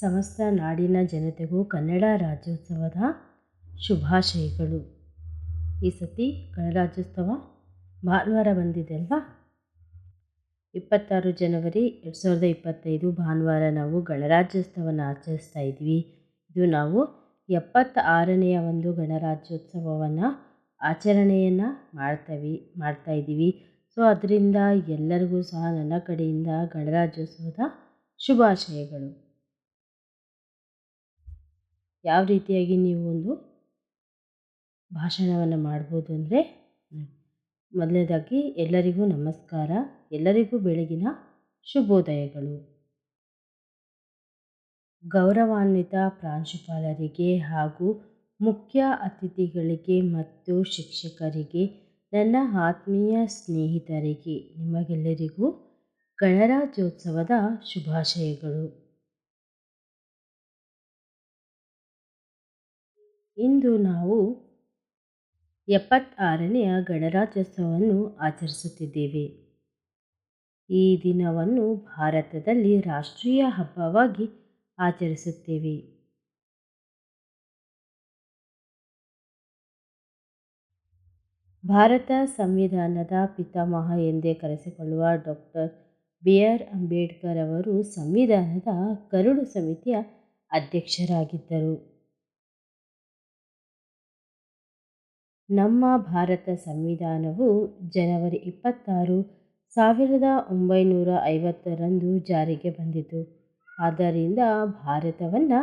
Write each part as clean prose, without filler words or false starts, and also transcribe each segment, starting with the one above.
ಸಮಸ್ತ ನಾಡಿನ ಜನತೆಗೂ ಕನ್ನಡ ರಾಜ್ಯೋತ್ಸವದ ಶುಭಾಶಯಗಳು. ಈ ಸತಿ ಗಣರಾಜ್ಯೋತ್ಸವ ಭಾನುವಾರ ಬಂದಿದೆ ಅಲ್ವಾ? 26 ಜನವರಿ 2025 ಭಾನುವಾರ ನಾವು ಗಣರಾಜ್ಯೋತ್ಸವನ ಆಚರಿಸ್ತಾ ಇದ್ವಿ. ಇದು ನಾವು 76ನೇ ಒಂದು ಗಣರಾಜ್ಯೋತ್ಸವವನ್ನು ಆಚರಣೆಯನ್ನು ಮಾಡ್ತಾ ಇದ್ದೀವಿ. ಸೊ ಅದರಿಂದ ಎಲ್ಲರಿಗೂ ಸಹ ನನ್ನ ಕಡೆಯಿಂದ ಗಣರಾಜ್ಯೋತ್ಸವದ ಶುಭಾಶಯಗಳು. ಯಾವ ರೀತಿಯಾಗಿ ನೀವು ಒಂದು ಭಾಷಣವನ್ನು ಮಾಡ್ಬೋದು ಅಂದರೆ, ಮೊದಲನೇದಾಗಿ ಎಲ್ಲರಿಗೂ ನಮಸ್ಕಾರ, ಎಲ್ಲರಿಗೂ ಬೆಳಗಿನ ಶುಭೋದಯಗಳು. ಗೌರವಾನ್ವಿತ ಪ್ರಾಂಶುಪಾಲರಿಗೆ ಹಾಗೂ ಮುಖ್ಯ ಅತಿಥಿಗಳಿಗೆ ಮತ್ತು ಶಿಕ್ಷಕರಿಗೆ, ನನ್ನ ಆತ್ಮೀಯ ಸ್ನೇಹಿತರಿಗೆ ನಿಮಗೆಲ್ಲರಿಗೂ ಗಣರಾಜ್ಯೋತ್ಸವದ ಶುಭಾಶಯಗಳು. ಇಂದು ನಾವು 76ನೇ ಗಣರಾಜ್ಯೋತ್ಸವವನ್ನು ಆಚರಿಸುತ್ತಿದ್ದೇವೆ. ಈ ದಿನವನ್ನು ಭಾರತದಲ್ಲಿ ರಾಷ್ಟ್ರೀಯ ಹಬ್ಬವಾಗಿ ಆಚರಿಸುತ್ತೇವೆ. ಭಾರತ ಸಂವಿಧಾನದ ಪಿತಾಮಹ ಎಂದೇ ಕರೆಸಿಕೊಳ್ಳುವ ಡಾಕ್ಟರ್ ಬಿ.ಆರ್. ಅಂಬೇಡ್ಕರ್ ಅವರು ಸಂವಿಧಾನದ ಕರಡು ಸಮಿತಿಯ ಅಧ್ಯಕ್ಷರಾಗಿದ್ದರು. ನಮ್ಮ ಭಾರತ ಸಂವಿಧಾನವು ಜನವರಿ 26, 1950ರಂದು ಜಾರಿಗೆ ಬಂದಿತು. ಆದ್ದರಿಂದ ಭಾರತವನ್ನು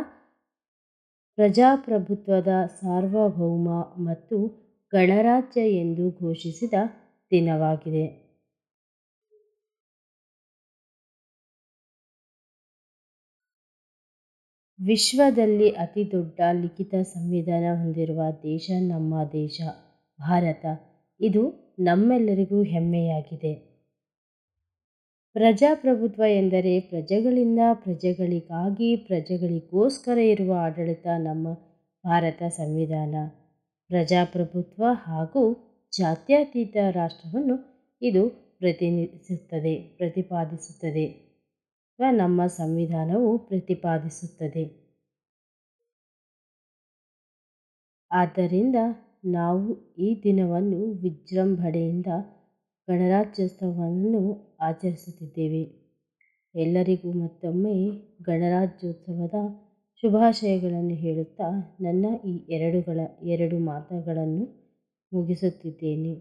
ಪ್ರಜಾಪ್ರಭುತ್ವದ ಸಾರ್ವಭೌಮ ಮತ್ತು ಗಣರಾಜ್ಯ ಎಂದು ಘೋಷಿಸಿದ ದಿನವಾಗಿದೆ. ವಿಶ್ವದಲ್ಲಿ ಅತಿ ದೊಡ್ಡ ಲಿಖಿತ ಸಂವಿಧಾನ ಹೊಂದಿರುವ ದೇಶ ನಮ್ಮ ದೇಶ ಭಾರತ. ಇದು ನಮ್ಮೆಲ್ಲರಿಗೂ ಹೆಮ್ಮೆಯಾಗಿದೆ. ಪ್ರಜಾಪ್ರಭುತ್ವ ಎಂದರೆ ಪ್ರಜೆಗಳಿಂದ ಪ್ರಜೆಗಳಿಗಾಗಿ ಪ್ರಜೆಗಳಿಗೋಸ್ಕರ ಇರುವ ಆಡಳಿತ. ನಮ್ಮ ಭಾರತ ಸಂವಿಧಾನ ಪ್ರಜಾಪ್ರಭುತ್ವ ಹಾಗೂ ಜಾತ್ಯತೀತ ರಾಷ್ಟ್ರವನ್ನು ಇದು ಪ್ರತಿಪಾದಿಸುತ್ತದೆ. ನಮ್ಮ ಸಂವಿಧಾನವು ಪ್ರತಿಪಾದಿಸುತ್ತದೆ. ಆದ್ದರಿಂದ ನಾವು ಈ ದಿನವನ್ನು ವಿಜೃಂಭಣೆಯಿಂದ ಗಣರಾಜ್ಯೋತ್ಸವವನ್ನು ಆಚರಿಸುತ್ತಿದ್ದೇವೆ. ಎಲ್ಲರಿಗೂ ಮತ್ತೊಮ್ಮೆ ಗಣರಾಜ್ಯೋತ್ಸವದ ಶುಭಾಶಯಗಳನ್ನು ಹೇಳುತ್ತಾ ನನ್ನ ಈ ಎರಡು ಮಾತುಗಳನ್ನು ಮುಗಿಸುತ್ತಿದ್ದೇನೆ.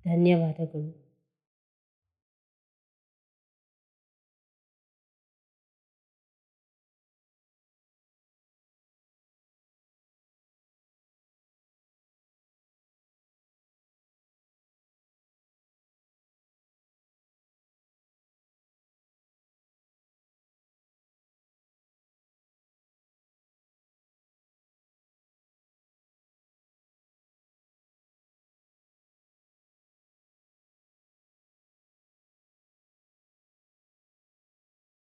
ಧನ್ಯವಾದಗಳು.